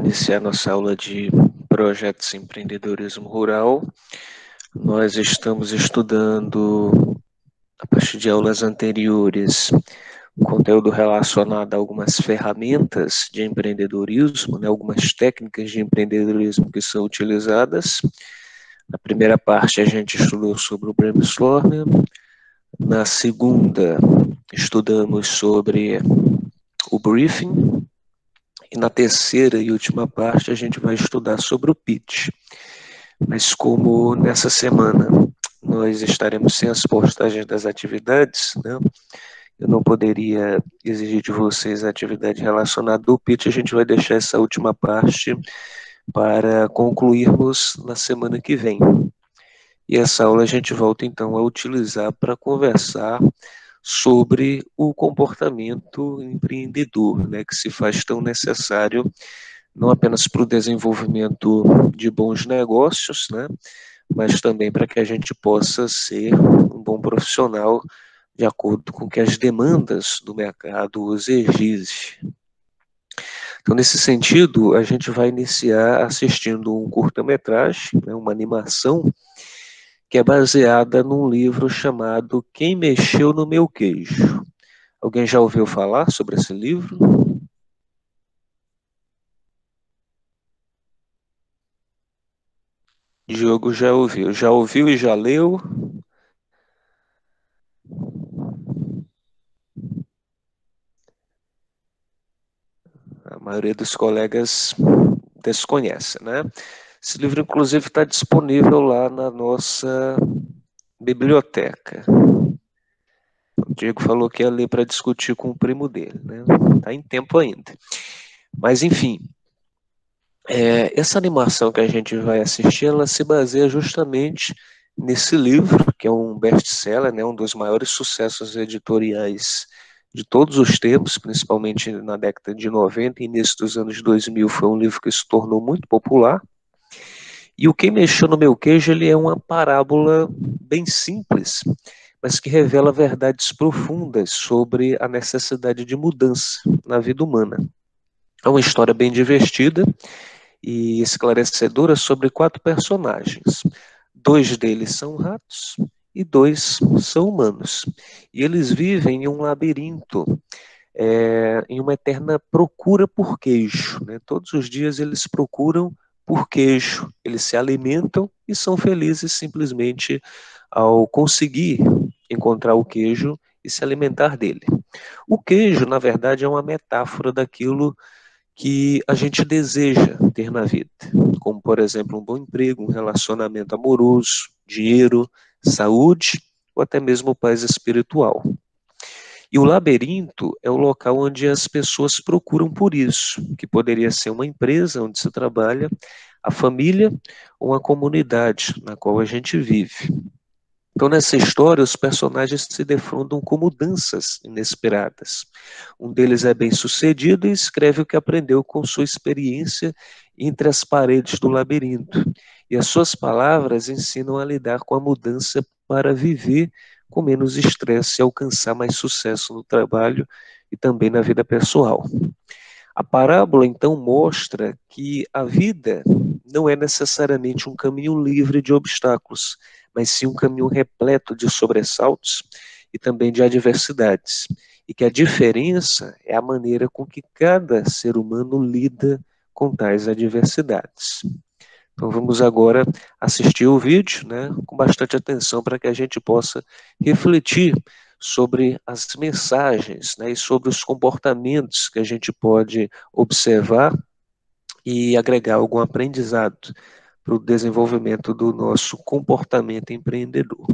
iniciar nossa aula de projetos em empreendedorismo rural. Nós estamos estudando, a partir de aulas anteriores, conteúdo relacionado a algumas ferramentas de empreendedorismo, né, algumas técnicas de empreendedorismo que são utilizadas. Na primeira parte, a gente estudou sobre o brainstorming. Na segunda, estudamos sobre o briefing. E na terceira e última parte, a gente vai estudar sobre o pitch. Mas como nessa semana nós estaremos sem as postagens das atividades, né? Eu não poderia exigir de vocês a atividade relacionada ao pitch, a gente vai deixar essa última parte para concluirmos na semana que vem. E essa aula a gente volta então a utilizar para conversar sobre o comportamento empreendedor, né, que se faz tão necessário não apenas para o desenvolvimento de bons negócios, né, mas também para que a gente possa ser um bom profissional de acordo com o que as demandas do mercado os exigem. Então, nesse sentido, a gente vai iniciar assistindo um curta-metragem, né, uma animação, que é baseada num livro chamado Quem Mexeu no Meu Queijo. Alguém já ouviu falar sobre esse livro? Diogo já ouviu e já leu? A maioria dos colegas desconhece, né? Esse livro, inclusive, está disponível lá na nossa biblioteca. O Diego falou que ia ler para discutir com o primo dele, né? Está em tempo ainda. Mas, enfim, essa animação que a gente vai assistir, ela se baseia justamente nesse livro, que é um best-seller, né? Um dos maiores sucessos editoriais de todos os tempos, principalmente na década de 90 e início dos anos 2000, foi um livro que se tornou muito popular. E o Quem Mexeu no Meu Queijo, ele é uma parábola bem simples, mas que revela verdades profundas sobre a necessidade de mudança na vida humana. É uma história bem divertida e esclarecedora sobre 4 personagens. 2 deles são ratos e 2 são humanos. E eles vivem em um labirinto, em uma eterna procura por queijo, né? Todos os dias eles procuram por queijo, eles se alimentam e são felizes simplesmente ao conseguir encontrar o queijo e se alimentar dele. O queijo, na verdade, é uma metáfora daquilo que a gente deseja ter na vida, como, por exemplo, um bom emprego, um relacionamento amoroso, dinheiro, saúde ou até mesmo paz espiritual. E o labirinto é o local onde as pessoas procuram por isso, que poderia ser uma empresa onde se trabalha, a família ou uma comunidade na qual a gente vive. Então, nessa história, os personagens se defrontam com mudanças inesperadas. Um deles é bem-sucedido e escreve o que aprendeu com sua experiência entre as paredes do labirinto. E as suas palavras ensinam a lidar com a mudança para viver com menos estresse e alcançar mais sucesso no trabalho e também na vida pessoal. A parábola, então, mostra que a vida não é necessariamente um caminho livre de obstáculos, mas sim um caminho repleto de sobressaltos e também de adversidades. E que a diferença é a maneira com que cada ser humano lida com tais adversidades. Então vamos agora assistir o vídeo, né, com bastante atenção para que a gente possa refletir sobre as mensagens, né, e sobre os comportamentos que a gente pode observar e agregar algum aprendizado para o desenvolvimento do nosso comportamento empreendedor.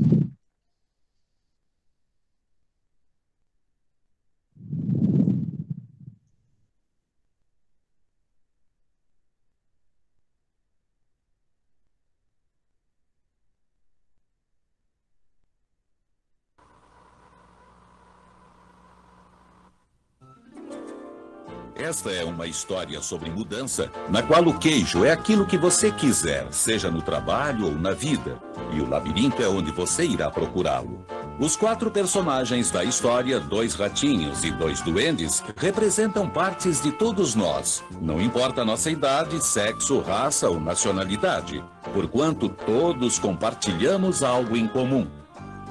Esta é uma história sobre mudança, na qual o queijo é aquilo que você quiser, seja no trabalho ou na vida, e o labirinto é onde você irá procurá-lo. Os 4 personagens da história, 2 ratinhos e 2 duendes, representam partes de todos nós. Não importa a nossa idade, sexo, raça ou nacionalidade, porquanto todos compartilhamos algo em comum.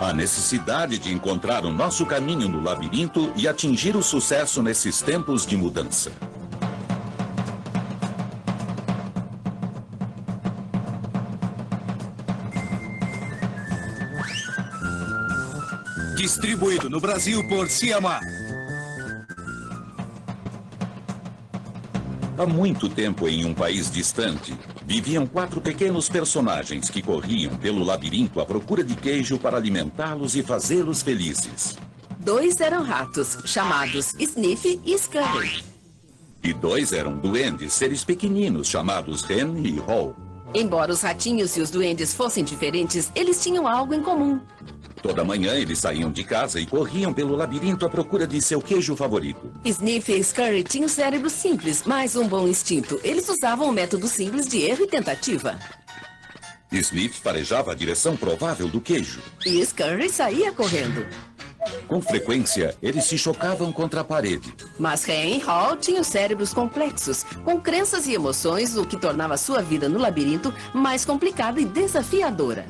A necessidade de encontrar o nosso caminho no labirinto e atingir o sucesso nesses tempos de mudança. Distribuído no Brasil por Ciamar. Há muito tempo, em um país distante, viviam 4 pequenos personagens que corriam pelo labirinto à procura de queijo para alimentá-los e fazê-los felizes. 2 eram ratos, chamados Sniff e Scurry. E 2 eram duendes, seres pequeninos, chamados Hen e Haw. Embora os ratinhos e os duendes fossem diferentes, eles tinham algo em comum. Toda manhã eles saíam de casa e corriam pelo labirinto à procura de seu queijo favorito. Sniff e Scurry tinham cérebro simples, mas um bom instinto. Eles usavam o método simples de erro e tentativa. Sniff farejava a direção provável do queijo. E Scurry saía correndo. Com frequência, eles se chocavam contra a parede. Mas Hen e Haw tinham cérebros complexos, com crenças e emoções, o que tornava sua vida no labirinto mais complicada e desafiadora.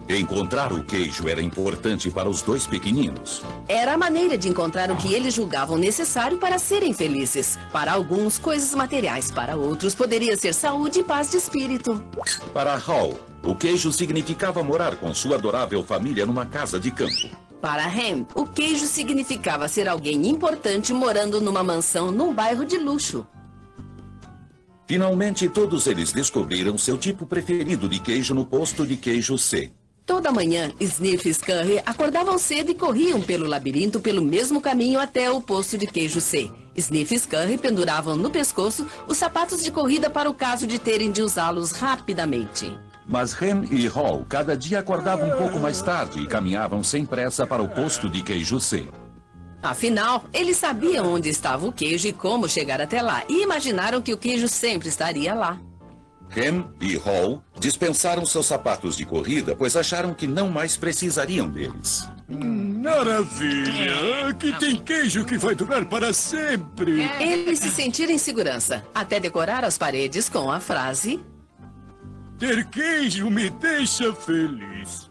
Encontrar o queijo era importante para os 2 pequeninos. Era a maneira de encontrar o que eles julgavam necessário para serem felizes. Para alguns, coisas materiais. Para outros, poderia ser saúde e paz de espírito. Para Haw, o queijo significava morar com sua adorável família numa casa de campo. Para Hen, o queijo significava ser alguém importante morando numa mansão num bairro de luxo. Finalmente, todos eles descobriram seu tipo preferido de queijo no posto de queijo C. Toda manhã, Sniff e Scurry acordavam cedo e corriam pelo labirinto pelo mesmo caminho até o posto de queijo C. Sniff e Scurry penduravam no pescoço os sapatos de corrida para o caso de terem de usá-los rapidamente. Mas Hen e Haw cada dia acordavam um pouco mais tarde e caminhavam sem pressa para o posto de queijo C. Afinal, eles sabiam onde estava o queijo e como chegar até lá, e imaginaram que o queijo sempre estaria lá. Hen e Haw dispensaram seus sapatos de corrida, pois acharam que não mais precisariam deles. Maravilha! Aqui tem queijo que vai durar para sempre. Eles se sentiram em segurança, até decorar as paredes com a frase: Ter queijo me deixa feliz.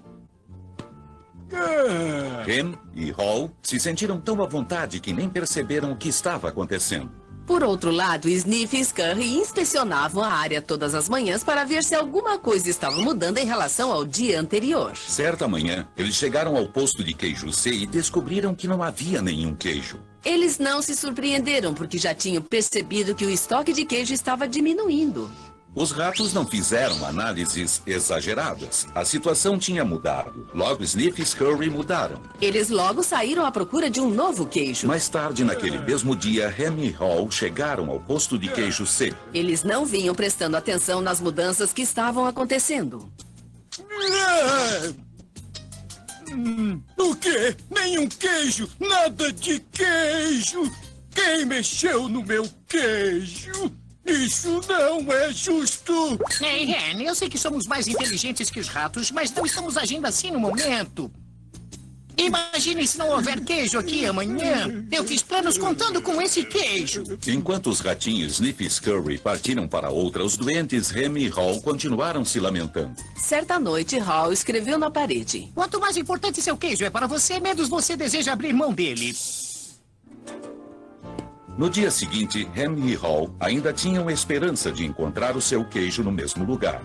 Hen e Haw se sentiram tão à vontade que nem perceberam o que estava acontecendo. Por outro lado, Sniff e Scurry inspecionavam a área todas as manhãs para ver se alguma coisa estava mudando em relação ao dia anterior. Certa manhã, eles chegaram ao posto de queijo C e descobriram que não havia nenhum queijo. Eles não se surpreenderam porque já tinham percebido que o estoque de queijo estava diminuindo. Os ratos não fizeram análises exageradas. A situação tinha mudado. Logo, Sniff e Scurry mudaram. Eles logo saíram à procura de um novo queijo. Mais tarde, naquele mesmo dia, Hen e Haw chegaram ao posto de queijo C. Eles não vinham prestando atenção nas mudanças que estavam acontecendo. O quê? Nenhum queijo! Nada de queijo! Quem mexeu no meu queijo? Isso não é justo! Ei, Hen, eu sei que somos mais inteligentes que os ratos, mas não estamos agindo assim no momento. Imagine se não houver queijo aqui amanhã. Eu fiz planos contando com esse queijo. Enquanto os ratinhos Sniff e Scurry partiram para outra, os doentes Hen e Haw continuaram se lamentando. Certa noite, Haw escreveu na parede: Quanto mais importante seu queijo é para você, menos você deseja abrir mão dele. No dia seguinte, Hen e Haw ainda tinham esperança de encontrar o seu queijo no mesmo lugar.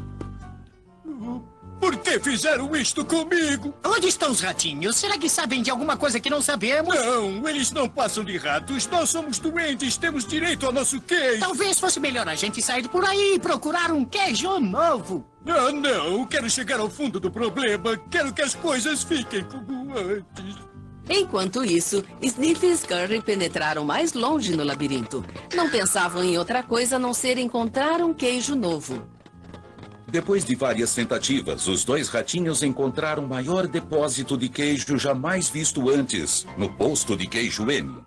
Por que fizeram isto comigo? Onde estão os ratinhos? Será que sabem de alguma coisa que não sabemos? Não, eles não passam de ratos. Nós somos doentes, temos direito ao nosso queijo. Talvez fosse melhor a gente sair por aí e procurar um queijo novo. Ah, não, quero chegar ao fundo do problema. Quero que as coisas fiquem como antes. Enquanto isso, Sniff e Scurry penetraram mais longe no labirinto. Não pensavam em outra coisa a não ser encontrar um queijo novo. Depois de várias tentativas, os 2 ratinhos encontraram o maior depósito de queijo jamais visto antes, no posto de queijo N.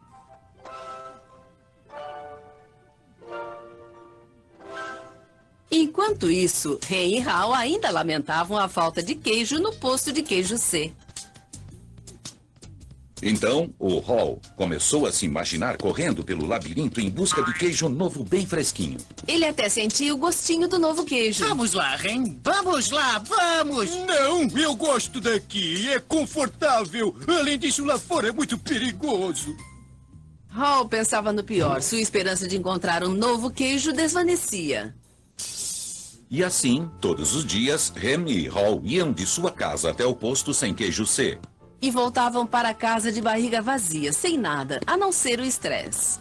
Enquanto isso, Hen e Haw ainda lamentavam a falta de queijo no posto de queijo C. Então, o Hall começou a se imaginar correndo pelo labirinto em busca de queijo novo bem fresquinho. Ele até sentia o gostinho do novo queijo. Vamos lá, Ren. Vamos lá, vamos! Não, eu gosto daqui. É confortável. Além disso, lá fora é muito perigoso. Hall pensava no pior. Sua esperança de encontrar um novo queijo desvanecia. E assim, todos os dias, Rem e Hall iam de sua casa até o posto sem queijo C. E voltavam para casa de barriga vazia, sem nada, a não ser o estresse.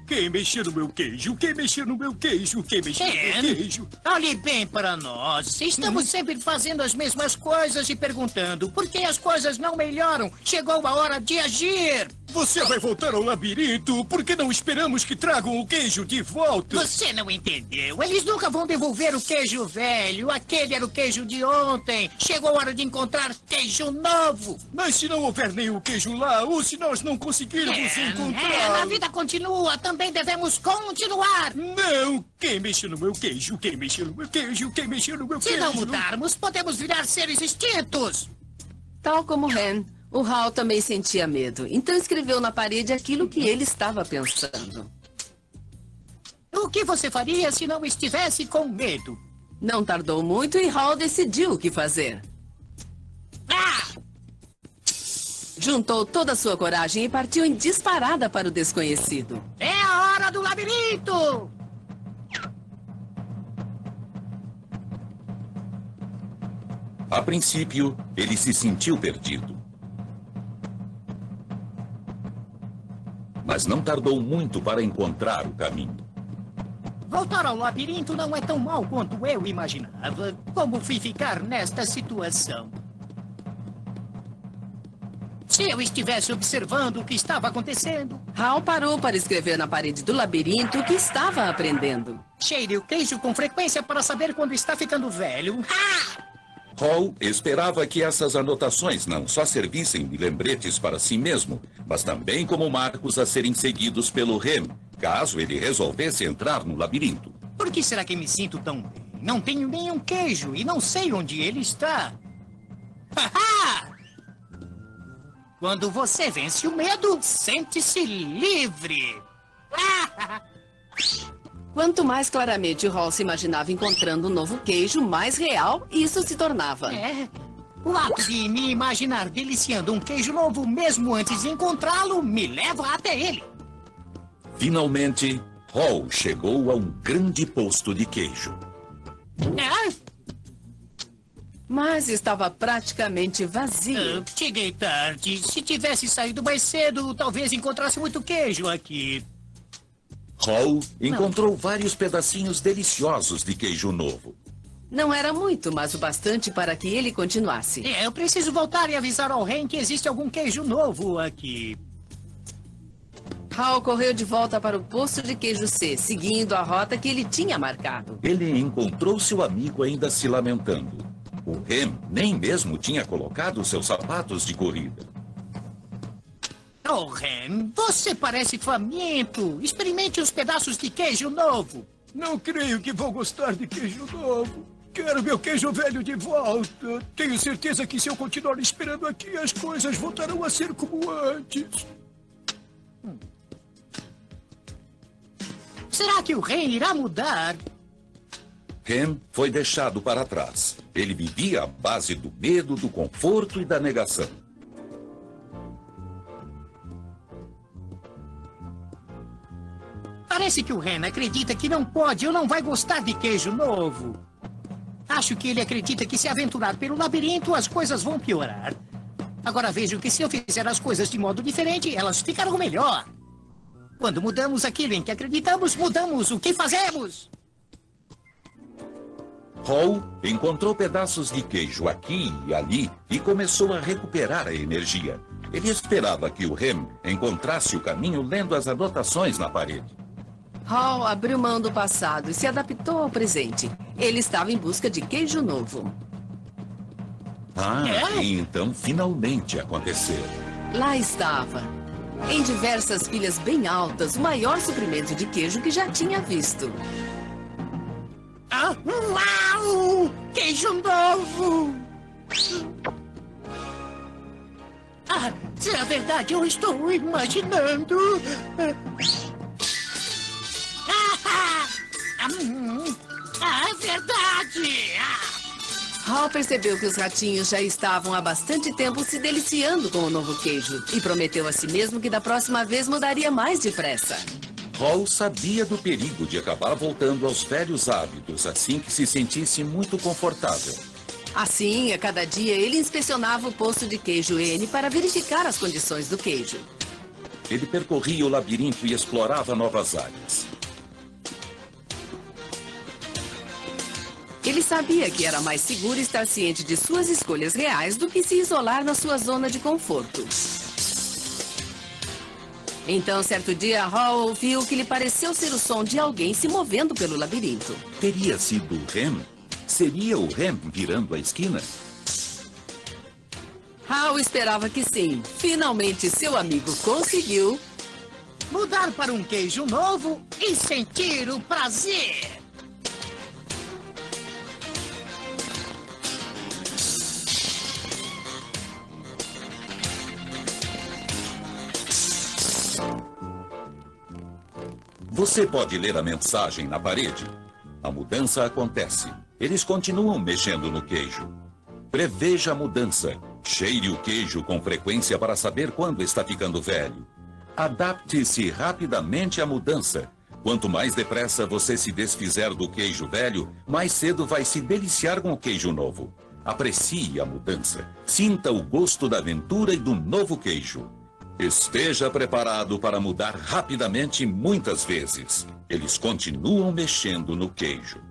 Quem mexeu no meu queijo? Quem mexeu no meu queijo? Quem mexeu no meu queijo? Olhe bem para nós. Estamos sempre fazendo as mesmas coisas e perguntando por que as coisas não melhoram. Chegou a hora de agir. Você vai voltar ao labirinto? Por que não esperamos que tragam o queijo de volta? Você não entendeu. Eles nunca vão devolver o queijo velho. Aquele era o queijo de ontem. Chegou a hora de encontrar queijo novo. Mas se não houver nenhum queijo lá, ou se nós não conseguirmos encontrar... A vida continua. Também devemos continuar. Não! Quem mexeu no meu queijo? Quem mexeu no meu queijo? Quem mexeu no meu queijo? Se não mudarmos, podemos virar seres extintos. Tal como Ren, o Hall também sentia medo. Então escreveu na parede aquilo que ele estava pensando. O que você faria se não estivesse com medo? Não tardou muito e Hall decidiu o que fazer. Juntou toda a sua coragem e partiu em disparada para o desconhecido. É a hora do labirinto! A princípio, ele se sentiu perdido. Mas não tardou muito para encontrar o caminho. Voltar ao labirinto não é tão mal quanto eu imaginava. Como fui ficar nesta situação? Se eu estivesse observando o que estava acontecendo... Hall parou para escrever na parede do labirinto o que estava aprendendo. Cheire o queijo com frequência para saber quando está ficando velho. Hall esperava que essas anotações não só servissem de lembretes para si mesmo, mas também como marcos a serem seguidos pelo Rem, caso ele resolvesse entrar no labirinto. Por que será que me sinto tão bem? Não tenho nenhum queijo e não sei onde ele está. Haha! Quando você vence o medo, sente-se livre. Quanto mais claramente o Hall se imaginava encontrando um novo queijo, mais real isso se tornava. O ato de me imaginar deliciando um queijo novo mesmo antes de encontrá-lo me leva até ele. Finalmente, Hall chegou a um grande posto de queijo. Mas estava praticamente vazio. Cheguei tarde. Se tivesse saído mais cedo, talvez encontrasse muito queijo aqui. Hall encontrou vários pedacinhos deliciosos de queijo novo. Não era muito, mas o bastante para que ele continuasse. Eu preciso voltar e avisar ao Ren que existe algum queijo novo aqui. Hall correu de volta para o posto de queijo C, seguindo a rota que ele tinha marcado. Ele encontrou seu amigo ainda se lamentando. O Rem nem mesmo tinha colocado seus sapatos de corrida. Oh, Ren, você parece faminto. Experimente os pedaços de queijo novo. Não creio que vou gostar de queijo novo. Quero meu queijo velho de volta. Tenho certeza que se eu continuar esperando aqui, as coisas voltarão a ser como antes. Será que o Ren irá mudar? Rem foi deixado para trás. Ele vivia à base do medo, do conforto e da negação. Parece que o Ren acredita que não pode ou não vai gostar de queijo novo. Acho que ele acredita que se aventurar pelo labirinto, as coisas vão piorar. Agora vejo que se eu fizer as coisas de modo diferente, elas ficarão melhor. Quando mudamos aquilo em que acreditamos, mudamos o que fazemos. Hall encontrou pedaços de queijo aqui e ali e começou a recuperar a energia. Ele esperava que o Rem encontrasse o caminho lendo as anotações na parede. Hall abriu mão do passado e se adaptou ao presente. Ele estava em busca de queijo novo. E então finalmente aconteceu. Lá estava, em diversas pilhas bem altas, o maior suprimento de queijo que já tinha visto. Ah, uau! Queijo novo! Ah, se é verdade, eu estou imaginando. É verdade! Hal percebeu que os ratinhos já estavam há bastante tempo se deliciando com o novo queijo e prometeu a si mesmo que da próxima vez mudaria mais depressa. Hall sabia do perigo de acabar voltando aos velhos hábitos assim que se sentisse muito confortável. Assim, a cada dia, ele inspecionava o poço de queijo N para verificar as condições do queijo. Ele percorria o labirinto e explorava novas áreas. Ele sabia que era mais seguro estar ciente de suas escolhas reais do que se isolar na sua zona de conforto. Então, certo dia, Hall ouviu o que lhe pareceu ser o som de alguém se movendo pelo labirinto. Teria sido o Rem? Seria o Rem virando a esquina? Hal esperava que sim. Finalmente, seu amigo conseguiu Mudar para um queijo novo e sentir o prazer. Você pode ler a mensagem na parede. A mudança acontece. Eles continuam mexendo no queijo. Preveja a mudança. Cheire o queijo com frequência para saber quando está ficando velho. Adapte-se rapidamente à mudança. Quanto mais depressa você se desfizer do queijo velho, mais cedo vai se deliciar com o queijo novo. Aprecie a mudança. Sinta o gosto da aventura e do novo queijo. Esteja preparado para mudar rapidamente muitas vezes. Eles continuam mexendo no queijo.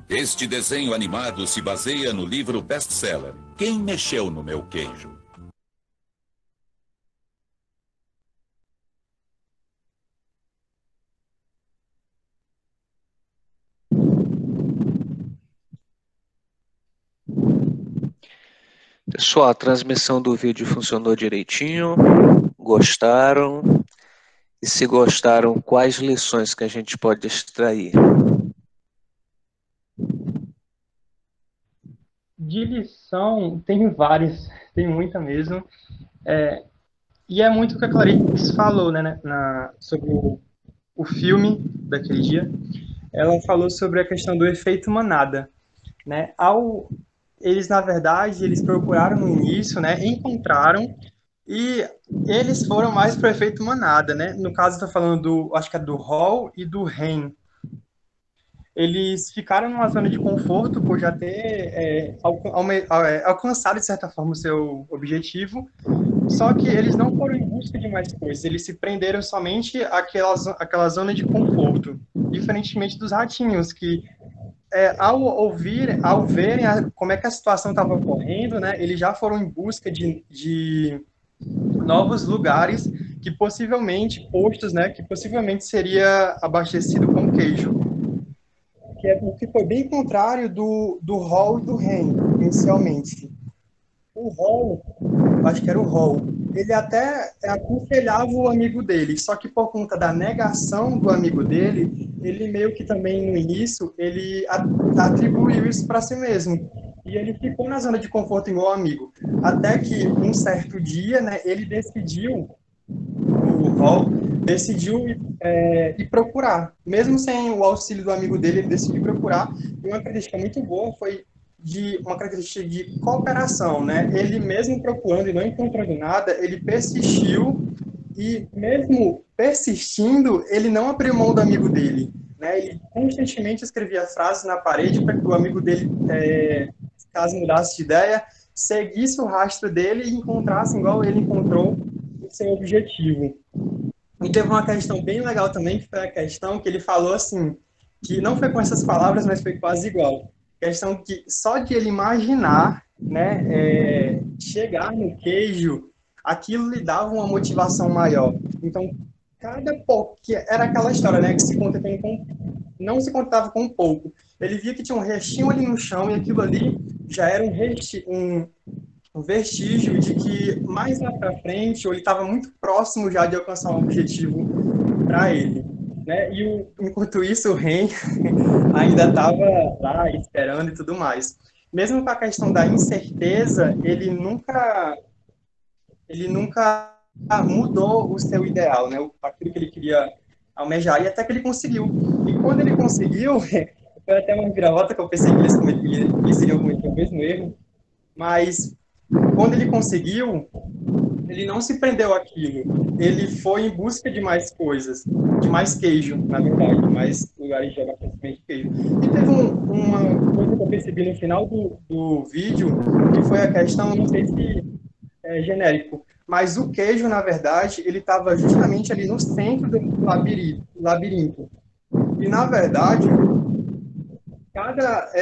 Este desenho animado se baseia no livro best-seller Quem Mexeu no Meu Queijo? Pessoal, a transmissão do vídeo funcionou direitinho? Gostaram? E se gostaram, quais lições que a gente pode extrair? De lição, tem várias, tem muita mesmo. E é muito o que a Clarice falou, né, sobre o filme daquele dia. Ela falou sobre a questão do efeito manada, né? Eles, na verdade, eles procuraram no início, né, encontraram, e eles foram mais para o efeito manada, né? No caso, estou falando acho que é do Hall e do Ren. Eles ficaram numa zona de conforto por já ter alcançado, de certa forma, o seu objetivo, só que eles não foram em busca de mais coisas, eles se prenderam somente àquela zona de conforto, diferentemente dos ratinhos, que ao verem como é que a situação estava ocorrendo, né, eles já foram em busca de novos lugares que possivelmente, postos, né, que possivelmente seria abastecido com queijo. Que foi bem contrário do Hall e do Ren, inicialmente. O Hall, acho que era o Hall, ele até aconselhava o amigo dele, só que por conta da negação do amigo dele, ele meio que também no início, ele atribuiu isso para si mesmo. E ele ficou na zona de conforto igual amigo. Até que um certo dia, né, o Hall decidiu ir procurar. Mesmo sem o auxílio do amigo dele, ele decidiu procurar. E uma característica muito boa foi uma característica de cooperação, né? Ele mesmo procurando e não encontrando nada, ele persistiu e mesmo persistindo, ele não abriu mão do amigo dele, né? Ele constantemente escrevia frases na parede para que o amigo dele, caso mudasse de ideia, seguisse o rastro dele e encontrasse igual ele encontrou o seu objetivo. E teve uma questão bem legal também, que foi a questão que ele falou assim, que não foi com essas palavras, mas foi quase igual. Questão que só de ele imaginar, né, chegar no queijo, aquilo lhe dava uma motivação maior. Então, que era aquela história, né, que não se contava com pouco. Ele via que tinha um restinho ali no chão e aquilo ali já era um vestígio de que mais lá para frente, ou ele estava muito próximo já de alcançar um objetivo para ele. né? Enquanto isso, o Ren ainda estava lá esperando e tudo mais. Mesmo com a questão da incerteza, ele nunca mudou o seu ideal, né? Aquilo que ele queria almejar, e até que ele conseguiu. E quando ele conseguiu, foi até uma viravolta que eu pensei que eles iriam cometer o mesmo erro, mas quando ele conseguiu, ele não se prendeu àquilo. Ele foi em busca de mais coisas, de mais queijo, na verdade, de mais lugares de abastecimento de queijo. E teve uma coisa que eu percebi no final do vídeo, que foi a questão, não sei se é genérico, mas o queijo, na verdade, ele estava justamente ali no centro do labirinto. E, na verdade, cada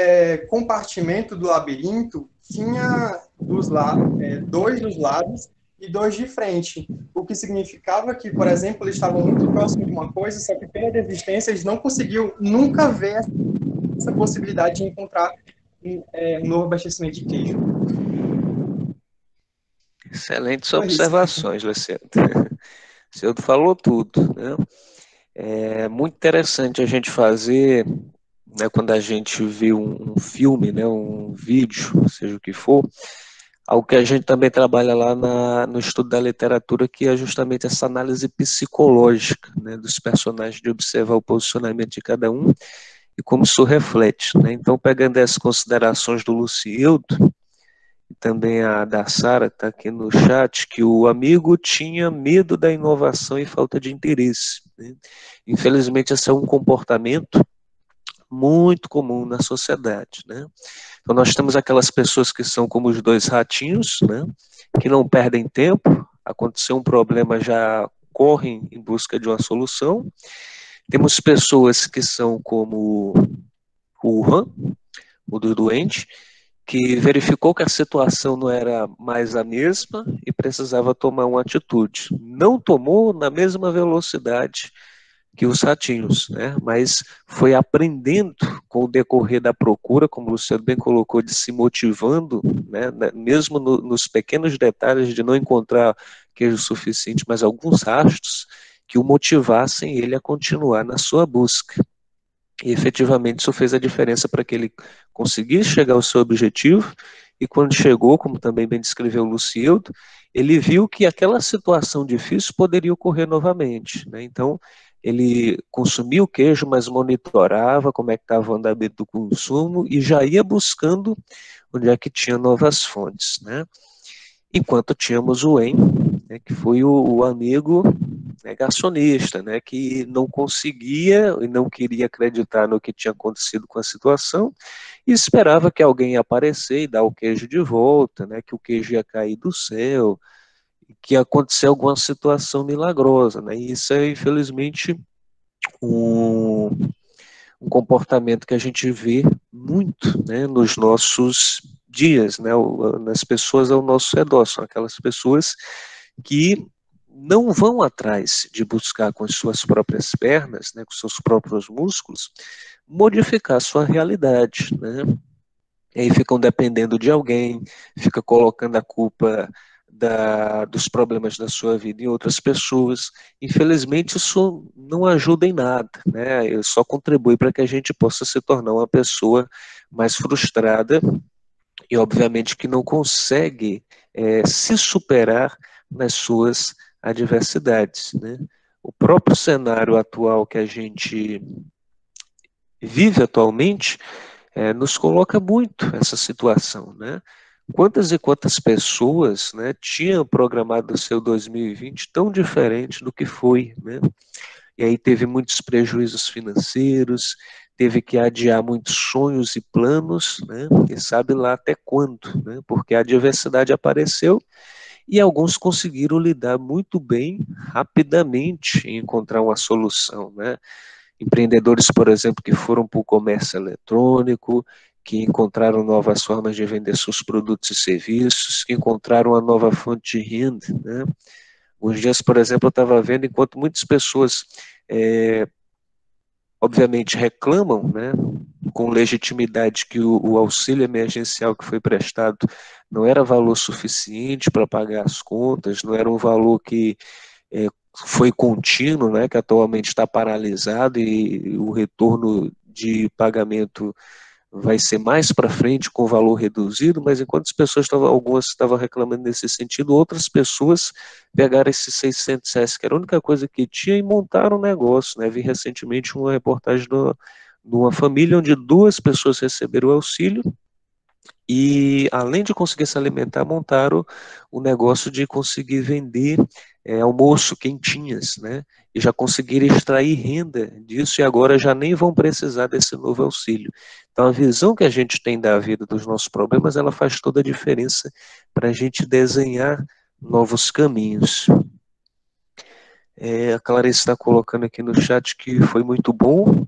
compartimento do labirinto tinha dois dos lados e dois de frente, o que significava que, por exemplo, eles estavam muito próximos de uma coisa, só que pela desistência eles não conseguiam nunca ver essa possibilidade de encontrar um novo abastecimento de queijo. Excelentes Foi isso. observações, Luciano. O senhor falou tudo, né? É muito interessante a gente fazer, né, quando a gente vê um filme, né, um vídeo, seja o que for, algo que a gente também trabalha lá no estudo da literatura, que é justamente essa análise psicológica, né, dos personagens, de observar o posicionamento de cada um e como isso reflete, né? Então, pegando as considerações do Lucildo, e também a da Sara, está aqui no chat, que o amigo tinha medo da inovação e falta de interesse, né? Infelizmente, esse é um comportamento muito comum na sociedade, né? Então, nós temos aquelas pessoas que são como os dois ratinhos, né? Que não perdem tempo, aconteceu um problema, já correm em busca de uma solução. Temos pessoas que são como o Han, o do doente, que verificou que a situação não era mais a mesma e precisava tomar uma atitude. Não tomou na mesma velocidade que os ratinhos, né? Mas foi aprendendo com o decorrer da procura, como o Luciano bem colocou, de se motivando, né? Mesmo nos pequenos detalhes de não encontrar queijo suficiente, mas alguns rastros que o motivassem ele a continuar na sua busca. E efetivamente isso fez a diferença para que ele conseguisse chegar ao seu objetivo, e quando chegou, como também bem descreveu o Lucildo, ele viu que aquela situação difícil poderia ocorrer novamente, né? Então, ele consumia o queijo, mas monitorava como é que estava o andamento do consumo e já ia buscando onde é que tinha novas fontes, né? Enquanto tínhamos o En, né, que foi o amigo negacionista, né, que não conseguia e não queria acreditar no que tinha acontecido com a situação e esperava que alguém ia aparecer e dar o queijo de volta, né, que o queijo ia cair do céu, que ia acontecer alguma situação milagrosa, né, e isso é, infelizmente, um comportamento que a gente vê muito, né, nos nossos dias, né, nas pessoas ao nosso redor, são aquelas pessoas que não vão atrás de buscar com as suas próprias pernas, né, com seus próprios músculos, modificar a sua realidade, né? E aí ficam dependendo de alguém, fica colocando a culpa dos problemas da sua vida em outras pessoas. Infelizmente, isso não ajuda em nada, né? Só contribui para que a gente possa se tornar uma pessoa mais frustrada e, obviamente, que não consegue se superar nas suas adversidades, né? O próprio cenário atual que a gente vive atualmente nos coloca muito essa situação, né? Quantas e quantas pessoas, né, tinham programado o seu 2020 tão diferente do que foi, né? E aí teve muitos prejuízos financeiros, teve que adiar muitos sonhos e planos, né? E sabe lá até quando, né? Porque a adversidade apareceu e alguns conseguiram lidar muito bem, rapidamente, em encontrar uma solução, né? Empreendedores, por exemplo, que foram para o comércio eletrônico, que encontraram novas formas de vender seus produtos e serviços, que encontraram uma nova fonte de renda, né? Uns dias, por exemplo, eu estava vendo, enquanto muitas pessoas, obviamente, reclamam, né, com legitimidade, que o auxílio emergencial que foi prestado não era valor suficiente para pagar as contas, não era um valor que foi contínuo, né, que atualmente está paralisado e o retorno de pagamento vai ser mais para frente com valor reduzido, mas enquanto as pessoas algumas estavam reclamando nesse sentido, outras pessoas pegaram esses R$ 600, que era a única coisa que tinha, e montaram um negócio, né? Vi recentemente uma reportagem de uma família onde 2 pessoas receberam o auxílio e, além de conseguir se alimentar, montaram o negócio de conseguir vender almoço, quentinhas, né? E já conseguiram extrair renda disso e agora já nem vão precisar desse novo auxílio. Então, a visão que a gente tem da vida, dos nossos problemas, ela faz toda a diferença para a gente desenhar novos caminhos. A Clarice está colocando aqui no chat que foi muito bom.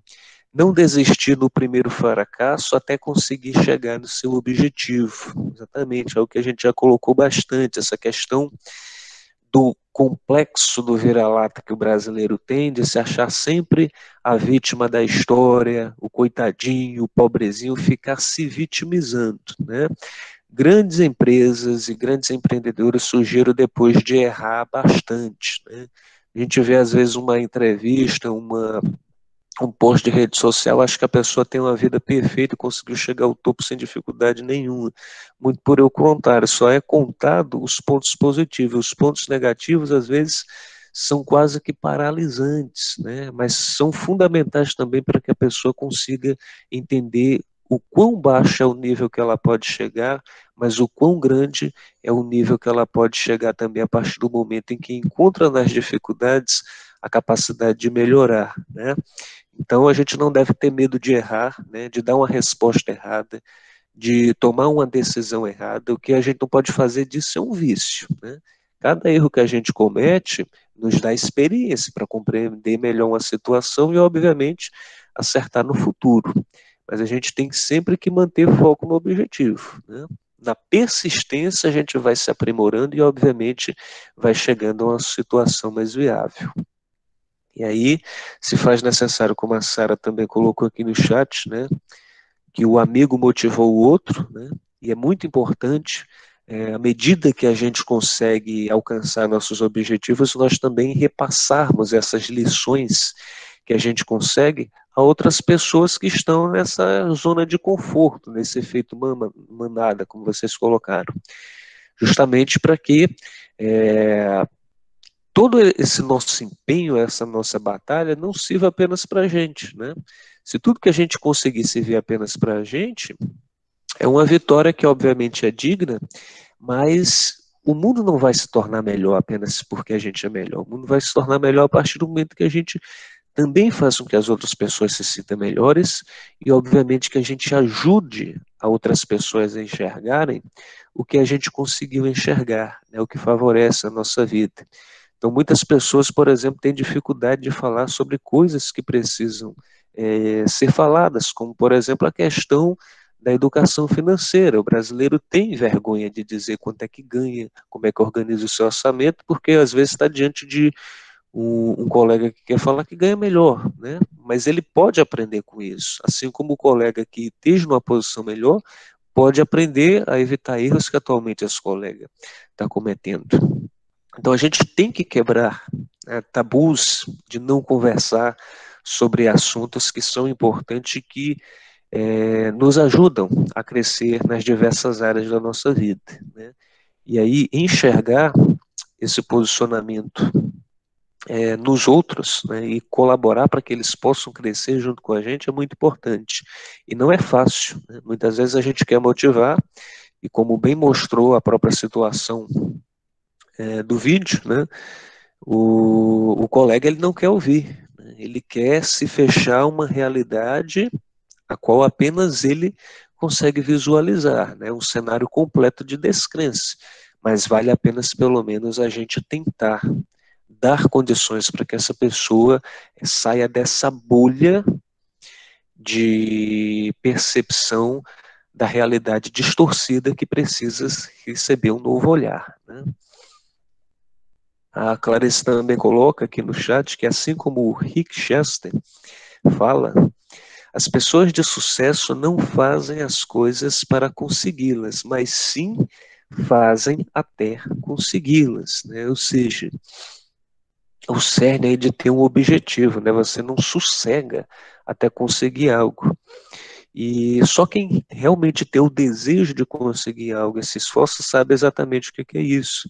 Não desistir no primeiro fracasso até conseguir chegar no seu objetivo. Exatamente, é o que a gente já colocou bastante, essa questão do complexo do vira-lata que o brasileiro tem, de se achar sempre a vítima da história, o coitadinho, o pobrezinho, ficar se vitimizando, né? Grandes empresas e grandes empreendedores surgiram depois de errar bastante, né? A gente vê às vezes uma entrevista, um post de rede social, acho que a pessoa tem uma vida perfeita e conseguiu chegar ao topo sem dificuldade nenhuma. Muito por o contrário, só é contado os pontos positivos. Os pontos negativos, às vezes, são quase que paralisantes, né? Mas são fundamentais também para que a pessoa consiga entender o quão baixo é o nível que ela pode chegar, mas o quão grande é o nível que ela pode chegar também a partir do momento em que encontra nas dificuldades a capacidade de melhorar, né? Então, a gente não deve ter medo de errar, né, de dar uma resposta errada, de tomar uma decisão errada. O que a gente não pode fazer disso é um vício, né? Cada erro que a gente comete nos dá experiência para compreender melhor uma situação e, obviamente, acertar no futuro. Mas a gente tem sempre que manter foco no objetivo, né? Na persistência, a gente vai se aprimorando e, obviamente, vai chegando a uma situação mais viável. E aí se faz necessário, como a Sara também colocou aqui no chat, né, que o amigo motivou o outro, né, e é muito importante, à medida que a gente consegue alcançar nossos objetivos, nós também repassarmos essas lições que a gente consegue a outras pessoas que estão nessa zona de conforto, nesse efeito manada, como vocês colocaram. Justamente para que todo esse nosso empenho, essa nossa batalha, não sirva apenas para a gente, né? Se tudo que a gente conseguir servir apenas para a gente, é uma vitória que obviamente é digna, mas o mundo não vai se tornar melhor apenas porque a gente é melhor. O mundo vai se tornar melhor a partir do momento que a gente também faz com que as outras pessoas se sintam melhores e, obviamente, que a gente ajude a outras pessoas a enxergarem o que a gente conseguiu enxergar, né? O que favorece a nossa vida. Então, muitas pessoas, por exemplo, têm dificuldade de falar sobre coisas que precisam ser faladas, como, por exemplo, a questão da educação financeira. O brasileiro tem vergonha de dizer quanto é que ganha, como é que organiza o seu orçamento, porque às vezes está diante de um colega que quer falar que ganha melhor, né? Mas ele pode aprender com isso, assim como o colega que esteja numa posição melhor pode aprender a evitar erros que atualmente esse colega está cometendo. Então a gente tem que quebrar, né, tabus de não conversar sobre assuntos que são importantes e que nos ajudam a crescer nas diversas áreas da nossa vida, né? E aí enxergar esse posicionamento nos outros, né, e colaborar para que eles possam crescer junto com a gente é muito importante. E não é fácil, né? Muitas vezes a gente quer motivar e, como bem mostrou a própria situação do vídeo, né, o colega ele não quer ouvir, né? Ele quer se fechar uma realidade a qual apenas ele consegue visualizar, né, um cenário completo de descrença, mas vale a pena pelo menos a gente tentar dar condições para que essa pessoa saia dessa bolha de percepção da realidade distorcida que precisa receber um novo olhar, né? A Clarice também coloca aqui no chat que, assim como o Rick Chester fala, as pessoas de sucesso não fazem as coisas para consegui-las, mas sim fazem até consegui-las, né? Ou seja, o cerne aí de ter um objetivo, né? Você não sossega até conseguir algo. E só quem realmente tem o desejo de conseguir algo, esse esforço, sabe exatamente o que é isso.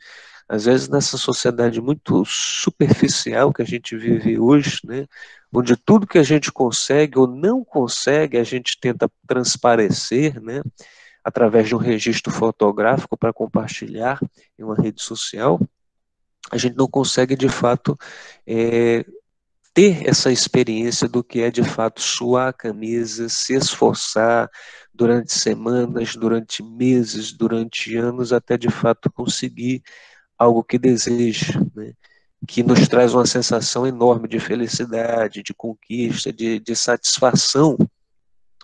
Às vezes nessa sociedade muito superficial que a gente vive hoje, né, onde tudo que a gente consegue ou não consegue, a gente tenta transparecer, né, através de um registro fotográfico para compartilhar em uma rede social, a gente não consegue de fato é, ter essa experiência do que é de fato suar a camisa, se esforçar durante semanas, durante meses, durante anos, até de fato conseguir algo que deseja, né? Que nos traz uma sensação enorme de felicidade, de conquista, de satisfação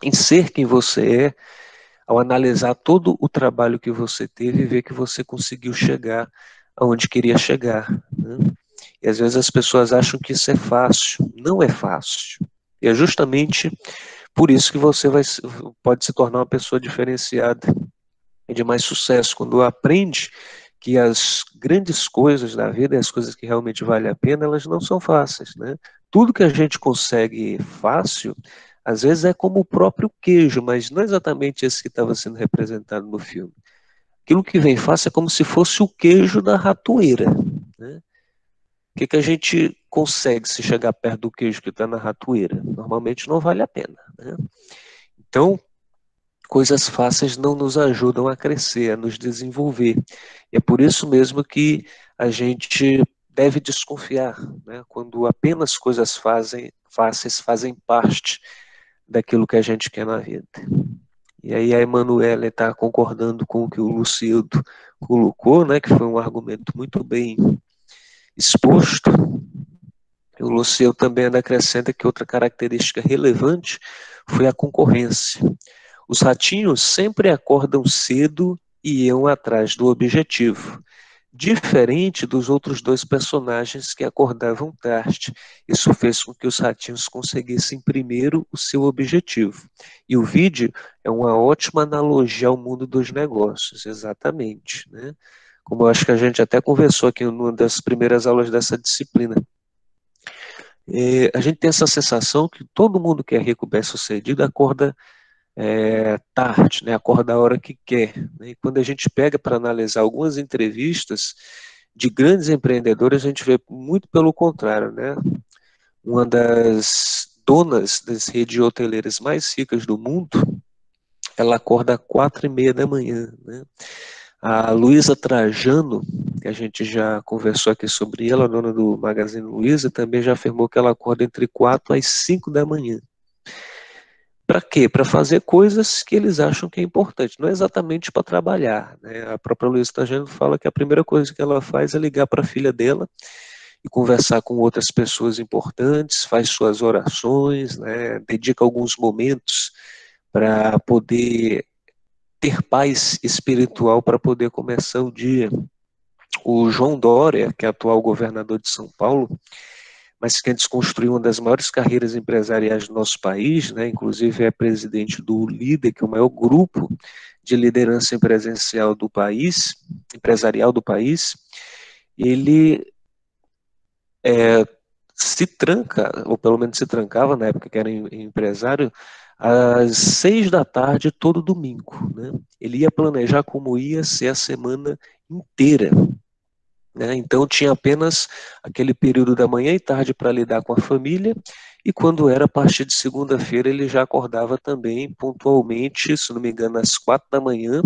em ser quem você é, ao analisar todo o trabalho que você teve e ver que você conseguiu chegar aonde queria chegar, né? E às vezes as pessoas acham que isso é fácil. Não é fácil. E é justamente por isso que você pode se tornar uma pessoa diferenciada e de mais sucesso, quando aprende que as grandes coisas da vida, as coisas que realmente valem a pena, elas não são fáceis, né? Tudo que a gente consegue fácil, às vezes é como o próprio queijo, mas não é exatamente esse que estava sendo representado no filme. Aquilo que vem fácil é como se fosse o queijo da ratoeira, né? O que a gente consegue se chegar perto do queijo que está na ratoeira? Normalmente não vale a pena, né? Então, coisas fáceis não nos ajudam a crescer, a nos desenvolver. E é por isso mesmo que a gente deve desconfiar, né, quando apenas coisas fáceis fazem parte daquilo que a gente quer na vida. E aí a Emanuela está concordando com o que o Lucildo colocou, né, que foi um argumento muito bem exposto. O Luciel também ainda acrescenta que outra característica relevante foi a concorrência. Os ratinhos sempre acordam cedo e iam atrás do objetivo, diferente dos outros dois personagens que acordavam tarde. Isso fez com que os ratinhos conseguissem primeiro o seu objetivo. E o vídeo é uma ótima analogia ao mundo dos negócios, exatamente, né? Como eu acho que a gente até conversou aqui numa das primeiras aulas dessa disciplina. A gente tem essa sensação que todo mundo que é rico, bem-sucedido, acorda tarde, né? Acorda a hora que quer, né? E quando a gente pega para analisar algumas entrevistas de grandes empreendedores, a gente vê muito pelo contrário, né? Uma das donas das redes hoteleiras mais ricas do mundo, ela acorda às 4:30 da manhã, né? A Luísa Trajano, que a gente já conversou aqui sobre ela, dona do Magazine Luiza, também já afirmou que ela acorda entre 4 às 5 da manhã. Para quê? Para fazer coisas que eles acham que é importante, não é exatamente para trabalhar, né? A própria Luísa Trajano fala que a primeira coisa que ela faz é ligar para a filha dela e conversar com outras pessoas importantes, faz suas orações, né? Dedica alguns momentos para poder ter paz espiritual para poder começar o dia. O João Dória, que é atual governador de São Paulo, mas que antes construiu uma das maiores carreiras empresariais do nosso país, né? Inclusive é presidente do LIDER, que é o maior grupo de liderança empresarial do país, ele se tranca, ou pelo menos se trancava na época que era empresário, às 6 da tarde todo domingo, né? Ele ia planejar como ia ser a semana inteira, né? Então tinha apenas aquele período da manhã e tarde para lidar com a família, e quando era a partir de segunda-feira ele já acordava também pontualmente, se não me engano, às 4 da manhã,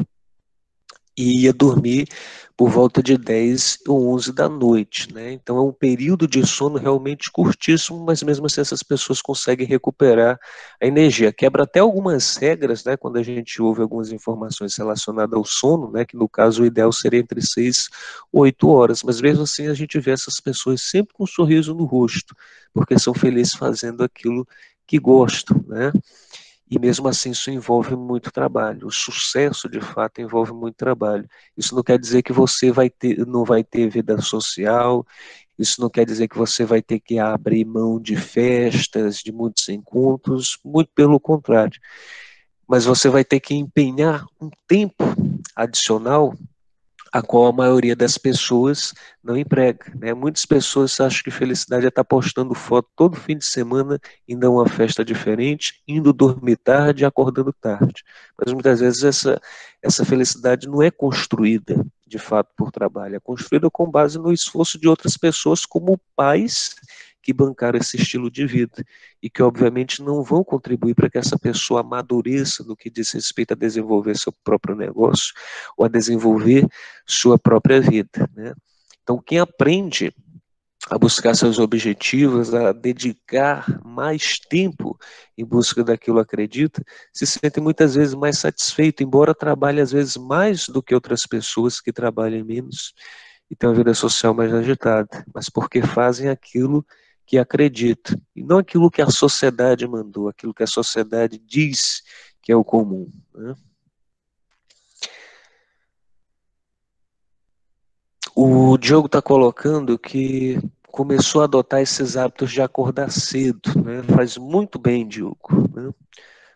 e ia dormir por volta de 10 ou 11 da noite, né? Então é um período de sono realmente curtíssimo, mas mesmo assim essas pessoas conseguem recuperar a energia. Quebra até algumas regras, né? Quando a gente ouve algumas informações relacionadas ao sono, né? Que no caso o ideal seria entre 6 ou 8 horas, mas mesmo assim a gente vê essas pessoas sempre com um sorriso no rosto, porque são felizes fazendo aquilo que gostam, né? E mesmo assim isso envolve muito trabalho. O sucesso, de fato, envolve muito trabalho. Isso não quer dizer que você não vai ter vida social, isso não quer dizer que você vai ter que abrir mão de festas, de muitos encontros, muito pelo contrário. Mas você vai ter que empenhar um tempo adicional a qual a maioria das pessoas não emprega, né? Muitas pessoas acham que felicidade é estar postando foto todo fim de semana, indo a uma festa diferente, indo dormir tarde e acordando tarde. Mas muitas vezes essa felicidade não é construída, de fato, por trabalho, é construída com base no esforço de outras pessoas, como pais que bancaram esse estilo de vida e que, obviamente, não vão contribuir para que essa pessoa amadureça no que diz respeito a desenvolver seu próprio negócio ou a desenvolver sua própria vida, né? Então, quem aprende a buscar seus objetivos, a dedicar mais tempo em busca daquilo que acredita, se sente muitas vezes mais satisfeito, embora trabalhe às vezes mais do que outras pessoas que trabalhem menos e têm uma vida social mais agitada, mas porque fazem aquilo que acredita, e não aquilo que a sociedade mandou, aquilo que a sociedade diz que é o comum, né? O Diogo está colocando que começou a adotar esses hábitos de acordar cedo, né? Faz muito bem, Diogo, né?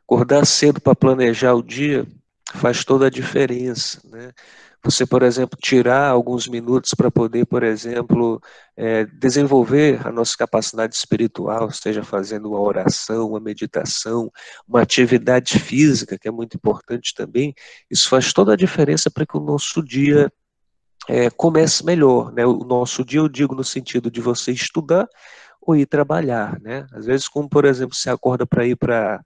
Acordar cedo para planejar o dia faz toda a diferença, né? Você, por exemplo, tirar alguns minutos para poder, por exemplo, desenvolver a nossa capacidade espiritual, seja fazendo uma oração, uma meditação, uma atividade física, que é muito importante também, isso faz toda a diferença para que o nosso dia comece melhor, né? O nosso dia, eu digo no sentido de você estudar ou ir trabalhar, né? Às vezes, como por exemplo, você acorda para ir para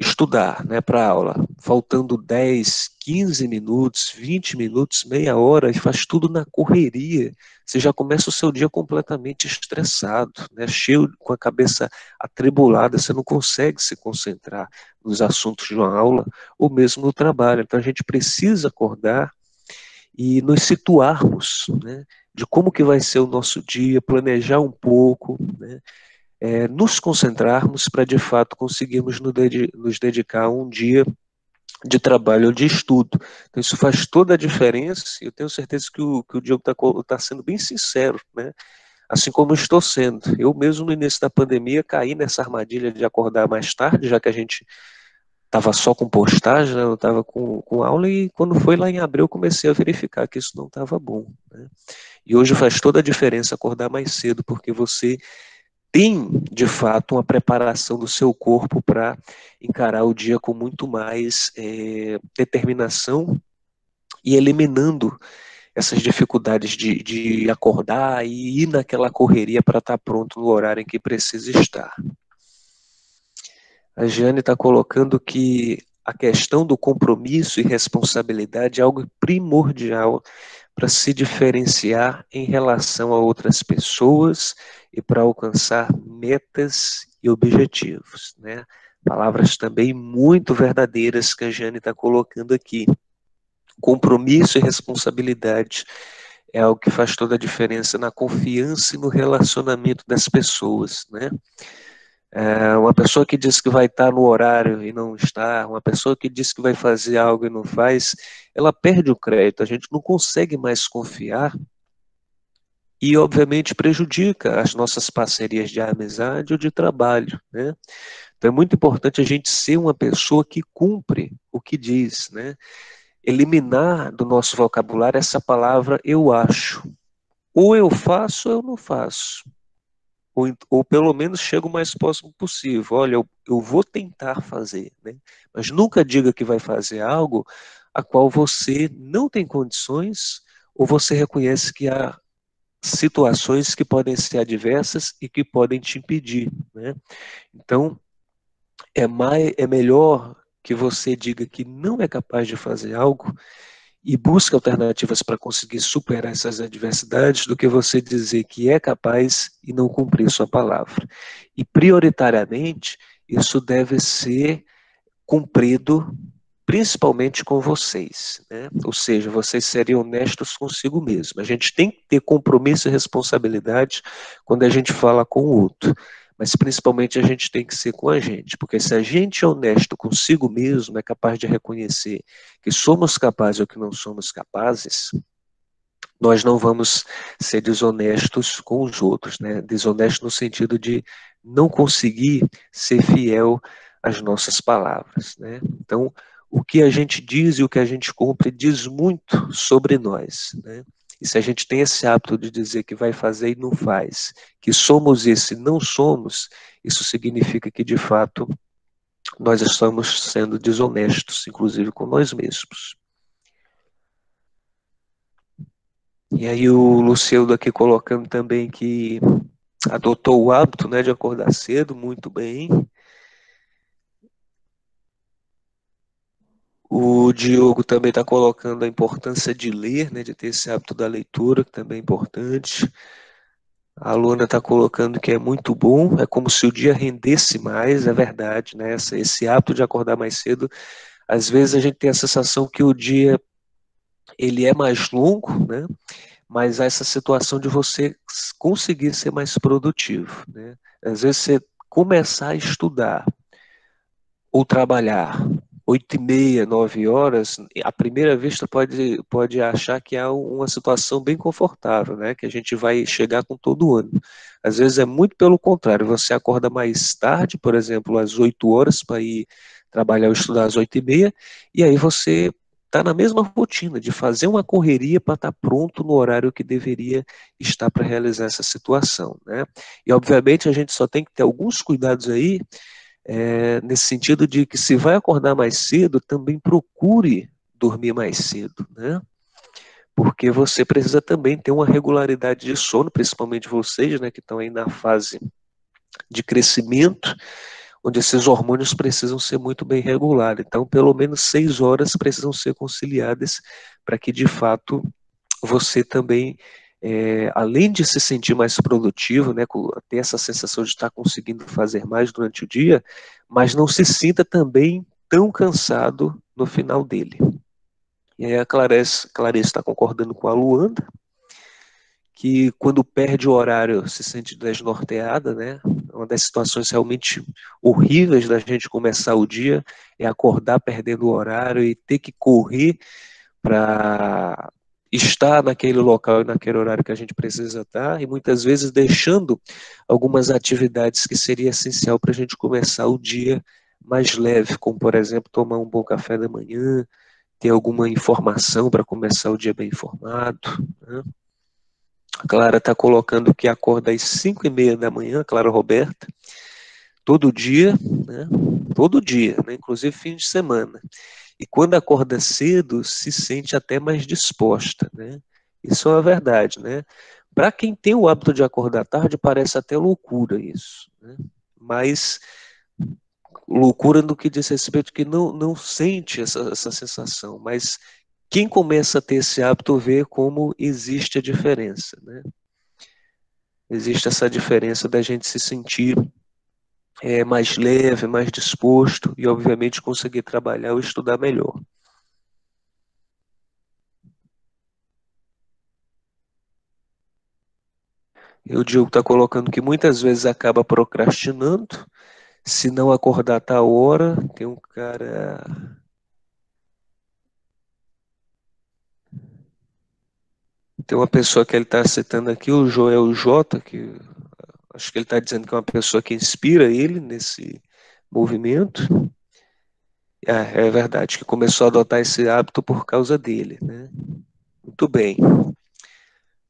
estudar, né, para aula, faltando 10, 15 minutos, 20 minutos, meia hora, e faz tudo na correria, você já começa o seu dia completamente estressado, né, cheio, com a cabeça atribulada, você não consegue se concentrar nos assuntos de uma aula ou mesmo no trabalho. Então a gente precisa acordar e nos situarmos, né, de como que vai ser o nosso dia, planejar um pouco, né, nos concentrarmos para de fato conseguirmos nos dedicar a um dia de trabalho ou de estudo. Então isso faz toda a diferença, e eu tenho certeza que o Diogo está sendo bem sincero, né? Assim como eu estou sendo. Eu mesmo no início da pandemia caí nessa armadilha de acordar mais tarde, já que a gente estava só com postagem, né? Eu estava com aula, e quando foi lá em abril eu comecei a verificar que isso não estava bom, né? E hoje faz toda a diferença acordar mais cedo, porque você tem, de fato, uma preparação do seu corpo para encarar o dia com muito mais determinação e eliminando essas dificuldades de acordar e ir naquela correria para estar pronto no horário em que precisa estar. A Jane está colocando que a questão do compromisso e responsabilidade é algo primordial para se diferenciar em relação a outras pessoas e para alcançar metas e objetivos, né? Palavras também muito verdadeiras que a Jane está colocando aqui. Compromisso e responsabilidade é algo que faz toda a diferença na confiança e no relacionamento das pessoas, né? Uma pessoa que diz que vai estar no horário e não está, uma pessoa que diz que vai fazer algo e não faz, ela perde o crédito, a gente não consegue mais confiar e, obviamente, prejudica as nossas parcerias de amizade ou de trabalho, né? Então é muito importante a gente ser uma pessoa que cumpre o que diz, né? Eliminar do nosso vocabulário essa palavra eu acho. Ou eu faço ou eu não faço. Ou pelo menos chego o mais próximo possível. Olha, eu vou tentar fazer, né? Mas nunca diga que vai fazer algo a qual você não tem condições ou você reconhece que há situações que podem ser adversas e que podem te impedir, né? Então, é melhor que você diga que não é capaz de fazer algo e busque alternativas para conseguir superar essas adversidades do que você dizer que é capaz e não cumprir sua palavra. E prioritariamente, isso deve ser cumprido principalmente com vocês, né? Ou seja, vocês serem honestos consigo mesmo. A gente tem que ter compromisso e responsabilidade quando a gente fala com o outro, mas principalmente a gente tem que ser com a gente, porque se a gente é honesto consigo mesmo, é capaz de reconhecer que somos capazes ou que não somos capazes, nós não vamos ser desonestos com os outros, né? Desonesto no sentido de não conseguir ser fiel às nossas palavras, né? Então, o que a gente diz e o que a gente cumpre diz muito sobre nós, né? E se a gente tem esse hábito de dizer que vai fazer e não faz, que somos isso e não somos, isso significa que, de fato, nós estamos sendo desonestos, inclusive com nós mesmos. E aí o Luceudo aqui colocando também que adotou o hábito, né, de acordar cedo, muito bem. O Diogo também está colocando a importância de ler, né, de ter esse hábito da leitura, que também é importante. A Luana está colocando que é muito bom, é como se o dia rendesse mais, é verdade, né? Esse hábito de acordar mais cedo, às vezes a gente tem a sensação que o dia ele é mais longo, né? Mas há essa situação de você conseguir ser mais produtivo, né? Às vezes você começar a estudar ou trabalhar 8h30, 9 horas, à primeira vista pode achar que é uma situação bem confortável, né? Que a gente vai chegar com todo ano. Às vezes é muito pelo contrário, você acorda mais tarde, por exemplo, às 8 horas para ir trabalhar ou estudar às 8h30, e aí você está na mesma rotina de fazer uma correria para estar pronto no horário que deveria estar para realizar essa situação, né? E obviamente a gente só tem que ter alguns cuidados aí, nesse sentido de que se vai acordar mais cedo, também procure dormir mais cedo, né? Porque você precisa também ter uma regularidade de sono, principalmente vocês, né, que estão aí na fase de crescimento, onde esses hormônios precisam ser muito bem regulados. Então, pelo menos 6 horas precisam ser conciliadas para que, de fato, você também, além de se sentir mais produtivo, né, ter essa sensação de estar conseguindo fazer mais durante o dia, mas não se sinta também tão cansado no final dele. E aí a Clarice está concordando com a Luanda, que quando perde o horário se sente desnorteada, né? Uma das situações realmente horríveis da gente começar o dia é acordar perdendo o horário e ter que correr para estar naquele local e naquele horário que a gente precisa estar, e muitas vezes deixando algumas atividades que seria essencial para a gente começar o dia mais leve, como por exemplo tomar um bom café da manhã, ter alguma informação para começar o dia bem informado, né? A Clara está colocando que acorda às 5h30 da manhã, Clara Roberta, todo dia, né? Todo dia, né? Inclusive fim de semana. E quando acorda cedo, se sente até mais disposta, né? Isso é uma verdade, né? Para quem tem o hábito de acordar tarde, parece até loucura isso, né? Mas loucura no que diz respeito que não sente essa sensação, mas quem começa a ter esse hábito vê como existe a diferença, né? Existe essa diferença da gente se sentir mais leve, mais disposto e, obviamente, conseguir trabalhar ou estudar melhor. E o Diogo está colocando que muitas vezes acaba procrastinando, se não acordar a tal hora. Tem um cara. Tem uma pessoa que ele está citando aqui, o Joel J, que acho que ele está dizendo que é uma pessoa que inspira ele nesse movimento. É verdade, que começou a adotar esse hábito por causa dele, né? Muito bem.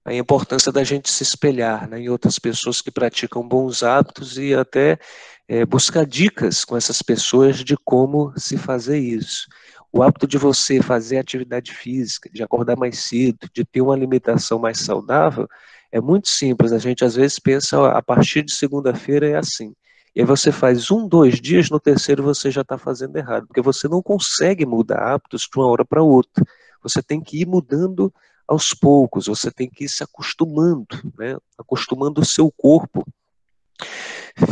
A importância da gente se espelhar, né, em outras pessoas que praticam bons hábitos e até buscar dicas com essas pessoas de como se fazer isso. O hábito de você fazer atividade física, de acordar mais cedo, de ter uma alimentação mais saudável, é muito simples. A gente às vezes pensa, ó, a partir de segunda-feira é assim. E aí você faz 1, 2 dias, no terceiro você já está fazendo errado, porque você não consegue mudar hábitos de uma hora para outra. Você tem que ir mudando aos poucos, você tem que ir se acostumando, né? Acostumando o seu corpo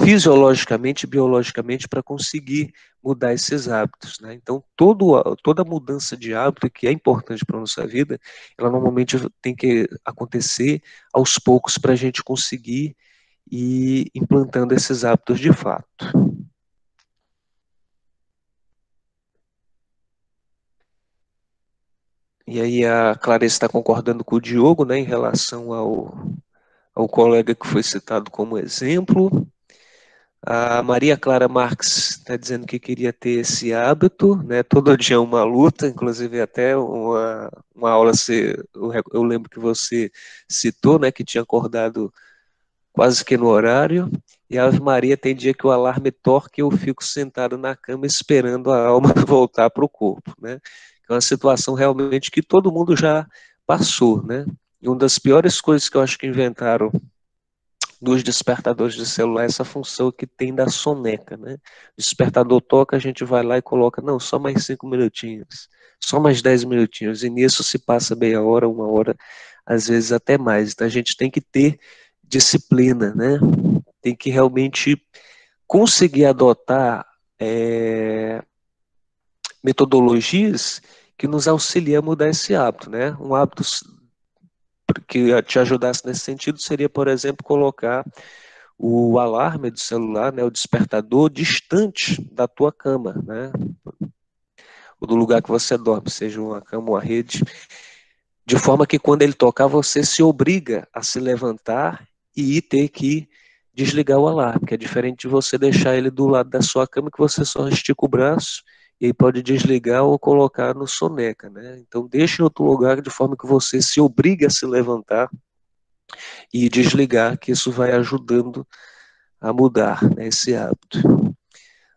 fisiologicamente e biologicamente para conseguir mudar esses hábitos, né? Então, toda mudança de hábito que é importante para a nossa vida, ela normalmente tem que acontecer aos poucos para a gente conseguir ir implantando esses hábitos de fato. E aí a Clarice está concordando com o Diogo, né, em relação ao colega que foi citado como exemplo. A Maria Clara Marques está dizendo que queria ter esse hábito, né? Todo dia uma luta, inclusive até uma aula, eu lembro que você citou, né, que tinha acordado quase que no horário, e a Ave Maria tem dia que o alarme toca e eu fico sentado na cama esperando a alma voltar para o corpo, né? É uma situação realmente que todo mundo já passou, né? E uma das piores coisas que eu acho que inventaram nos despertadores de celular, essa função que tem da soneca, né? O despertador toca, a gente vai lá e coloca, não, só mais 5 minutinhos, só mais 10 minutinhos, e nisso se passa meia hora, uma hora, às vezes até mais. Então a gente tem que ter disciplina, né? Tem que realmente conseguir adotar metodologias que nos auxiliam a mudar esse hábito, né? Um hábito que te ajudasse nesse sentido seria, por exemplo, colocar o alarme do celular, né, o despertador, distante da tua cama, né, ou do lugar que você dorme, seja uma cama ou uma rede, de forma que quando ele tocar, você se obriga a se levantar e ir ter que desligar o alarme, que é diferente de você deixar ele do lado da sua cama, que você só estica o braço e aí pode desligar ou colocar no soneca, né? Então deixe em outro lugar de forma que você se obrigue a se levantar e desligar, que isso vai ajudando a mudar, né, esse hábito.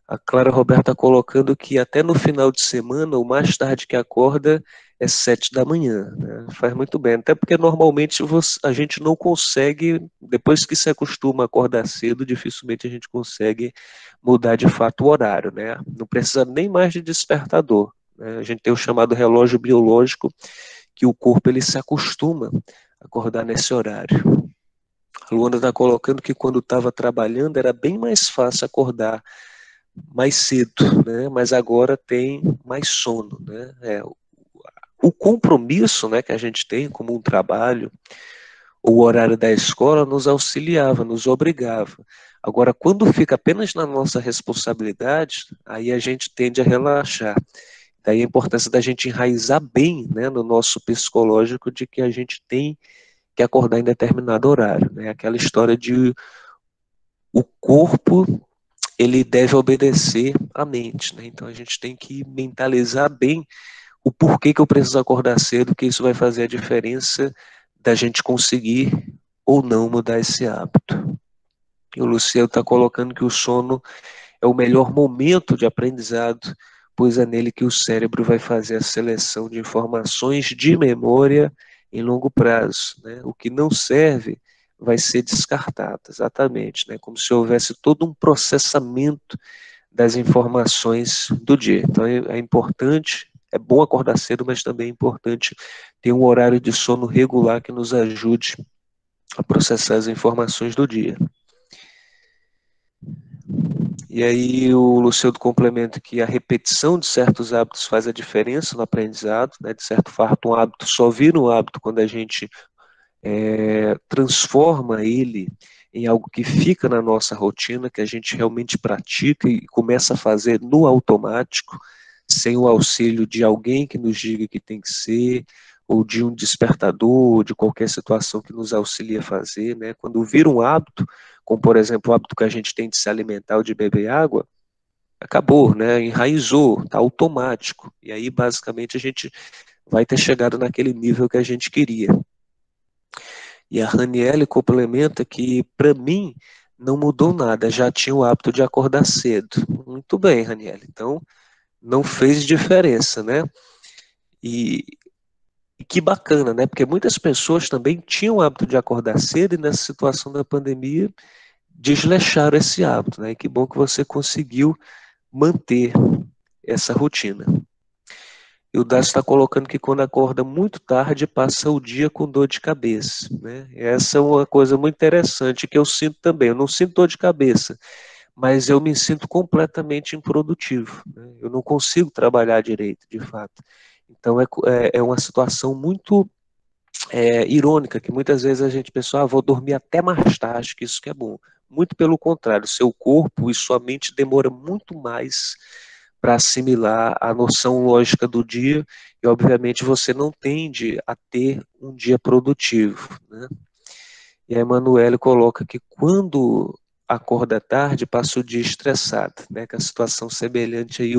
A Clara Roberta colocando que até no final de semana, o mais tarde que acorda é 7 da manhã, né? Faz muito bem, até porque normalmente a gente não consegue, depois que se acostuma a acordar cedo, dificilmente a gente consegue mudar de fato o horário, né? Não precisa nem mais de despertador, né? A gente tem o chamado relógio biológico, que o corpo ele se acostuma a acordar nesse horário. A Luana está colocando que quando estava trabalhando era bem mais fácil acordar mais cedo, né? Mas agora tem mais sono, né? O compromisso, né, que a gente tem como um trabalho, o horário da escola nos auxiliava, nos obrigava. Agora, quando fica apenas na nossa responsabilidade, aí a gente tende a relaxar. Daí a importância da gente enraizar bem, né, no nosso psicológico de que a gente tem que acordar em determinado horário, né? Aquela história de o corpo ele deve obedecer à mente, né? Então a gente tem que mentalizar bem o porquê que eu preciso acordar cedo, que isso vai fazer a diferença da gente conseguir ou não mudar esse hábito. E o Luciano está colocando que o sono é o melhor momento de aprendizado, pois é nele que o cérebro vai fazer a seleção de informações de memória em longo prazo, né? O que não serve vai ser descartado, exatamente, né? Como se houvesse todo um processamento das informações do dia. Então é importante, é bom acordar cedo, mas também é importante ter um horário de sono regular que nos ajude a processar as informações do dia. E aí o Luciano complementa que a repetição de certos hábitos faz a diferença no aprendizado, né? De certo fato, um hábito só vira um hábito quando a gente transforma ele em algo que fica na nossa rotina, que a gente realmente pratica e começa a fazer no automático, sem o auxílio de alguém que nos diga que tem que ser, ou de um despertador, ou de qualquer situação que nos auxilie a fazer, né? Quando vira um hábito, como por exemplo o hábito que a gente tem de se alimentar ou de beber água, acabou, né? Enraizou, está automático. E aí basicamente a gente vai ter chegado naquele nível que a gente queria. E a Raniele complementa que, para mim, não mudou nada, já tinha o hábito de acordar cedo. Muito bem, Raniele. Então, não fez diferença, né? E, e que bacana, né? Porque muitas pessoas também tinham o hábito de acordar cedo e nessa situação da pandemia desleixaram esse hábito, né? E que bom que você conseguiu manter essa rotina. E o Dácio está colocando que quando acorda muito tarde, passa o dia com dor de cabeça, né? Essa é uma coisa muito interessante que eu sinto também. Eu não sinto dor de cabeça, mas eu me sinto completamente improdutivo, né? Eu não consigo trabalhar direito, de fato. Então é uma situação muito irônica, que muitas vezes a gente pensa, vou dormir até mais tarde, que isso que é bom. Muito pelo contrário, seu corpo e sua mente demora muito mais para assimilar a noção lógica do dia e, obviamente, você não tende a ter um dia produtivo, né? E a Emanuele coloca que quando acorda tarde passa o dia estressado, né? Que é a situação semelhante aí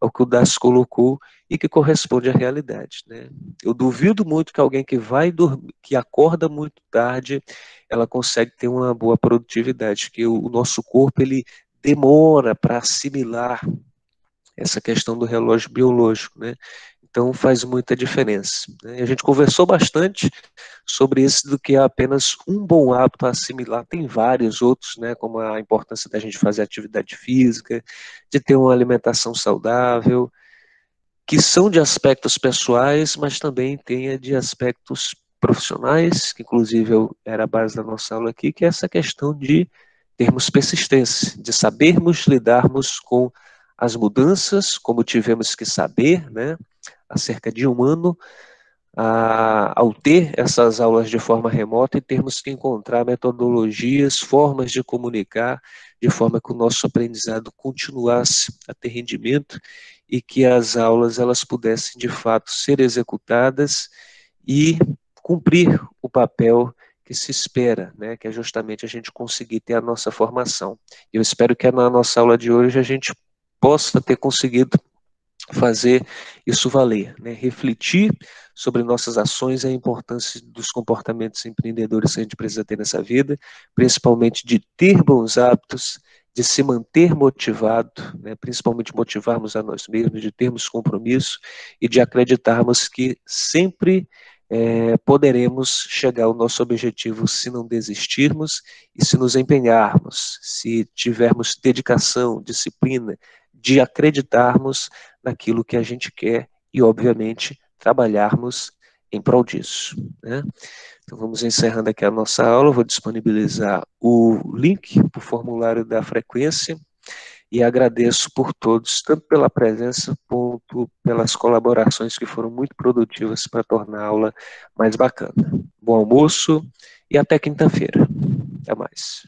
ao que o Das colocou e que corresponde à realidade, né? Eu duvido muito que alguém que vai dormir, que acorda muito tarde, ela consegue ter uma boa produtividade, que o nosso corpo ele demora para assimilar essa questão do relógio biológico, né? Então faz muita diferença, né? A gente conversou bastante sobre isso do que é apenas um bom hábito a assimilar. Tem vários outros, né? Como a importância da gente fazer atividade física, de ter uma alimentação saudável, que são de aspectos pessoais, mas também tem de aspectos profissionais, que inclusive era a base da nossa aula aqui, que é essa questão de termos persistência, de sabermos lidarmos com as mudanças, como tivemos que saber, né, há cerca de um ano, ao ter essas aulas de forma remota e termos que encontrar metodologias, formas de comunicar, de forma que o nosso aprendizado continuasse a ter rendimento e que as aulas elas pudessem de fato ser executadas e cumprir o papel que se espera, né, que é justamente a gente conseguir ter a nossa formação. Eu espero que na nossa aula de hoje a gente possa ter conseguido fazer isso valer, né? Refletir sobre nossas ações e a importância dos comportamentos empreendedores que a gente precisa ter nessa vida, principalmente de ter bons hábitos, de se manter motivado, né? Principalmente motivarmos a nós mesmos, de termos compromisso e de acreditarmos que sempre poderemos chegar ao nosso objetivo se não desistirmos e se nos empenharmos, se tivermos dedicação, disciplina, de acreditarmos naquilo que a gente quer e, obviamente, trabalharmos em prol disso, né? Então, vamos encerrando aqui a nossa aula. Vou disponibilizar o link para o formulário da frequência e agradeço por todos, tanto pela presença quanto pelas colaborações que foram muito produtivas para tornar a aula mais bacana. Bom almoço e até quinta-feira. Até mais.